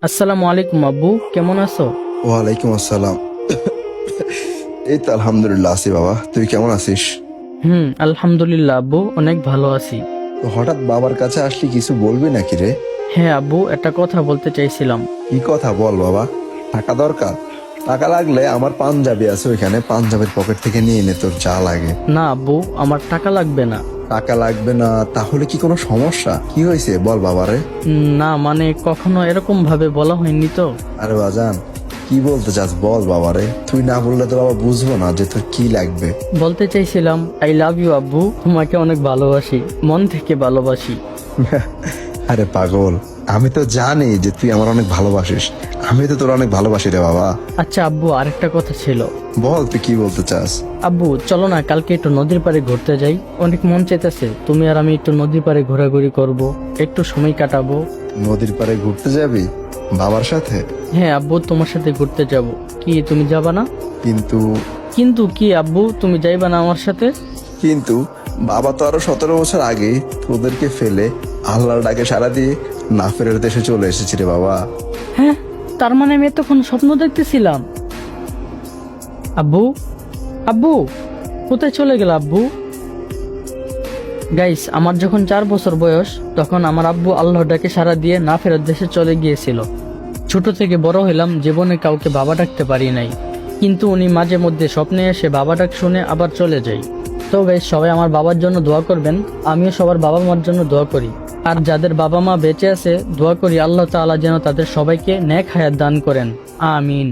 আসসালামু আলাইকুম আব্বু, কেমন আছো? ওয়ালাইকুম আসসালাম। এই তো আলহামদুলিল্লাহ আছি বাবা, তুই কেমন আছিস? আলহামদুলিল্লাহ আব্বু, অনেক ভালো আছি। তো হঠাৎ বাবার কাছে আসলি, কিছু বলবি নাকি রে? হ্যাঁ আব্বু, একটা কথা বলতে চাইছিলাম। কি কথা বল বাবা। টাকা দরকার? টাকা লাগলে আমার পাঞ্জাবি আছে, ওইখানে পাঞ্জাবের পকেট থেকে নিয়ে নে তোর যা লাগে। না আব্বু, আমার টাকা লাগবে না। টাকা লাগবে না? তাহলে কি কোনো সমস্যা? কি হয়েছে বল বাবারে। না মানে কখনো এরকম ভাবে বলা হয়নি তো। আরে বাজান, কি বলতে চাস বল বাবারে, তুই না বললে তো বাবা বুঝবো না যে তোর কি লাগবে। বলতে চাইছিলাম আই লাভ ইউ আব্বু, তোমাকে অনেক ভালোবাসি, মন থেকে ভালোবাসি। আরে পাগল, আমি তো জানি যে তুই আমার অনেক ভালোবাসিস, আমি তো তোর অনেক ভালোবাসি রে বাবা। আচ্ছা আব্বু, আরেকটা কথা ছিল। বল তুই কি বলতে চাস। আব্বু চলো না কালকে একটু নদীর পাড়ে ঘুরতে যাই, অনেক মন চাইতেছে তুমি আর আমি একটু নদীর পাড়ে ঘোরাঘুরি করব, একটু সময় কাটাবো। নদীর পাড়ে ঘুরতে যাবি বাবার সাথে? হ্যাঁ আব্বু, তোমার সাথে ঘুরতে যাব। কি তুমি যাবা না? কিন্তু কিন্তু কি আব্বু, তুমি যাইবা না আমার সাথে? কিন্তু বাবা তো আরো 17 বছর আগে তোদেরকে ফেলে আল্লাহর ডাকে সাড়া দিয়ে না ফেরার দেশে চলে এসেছি রে বাবা। হ্যাঁ, তার মানে আমি এতক্ষণ স্বপ্ন দেখতেছিলাম। আব্বু, আব্বু, কোথায় চলে গেল আব্বু? গাইস, আমার যখন 4 বছর বয়স তখন আমার আব্বু আল্লাহর ডাকে সাড়া দিয়ে না ফেরার দেশে চলে গিয়েছিল। ছোট থেকে বড় হইলাম, জীবনে কাউকে বাবা ডাকতে পারি নাই, কিন্তু উনি মাঝে মধ্যে স্বপ্নে এসে বাবা ডাক শুনে আবার চলে যাই। তো গাইস, সবাই আমার বাবার জন্য দোয়া করবেন, আমিও সবার বাবা মার জন্য দোয়া করি। আর যাদের বাবা মা বেঁচে আছে, দোয়া করি আল্লাহ তাআলা যেন তাদের সবাইকে নেক হায়াত দান করেন। আমিন।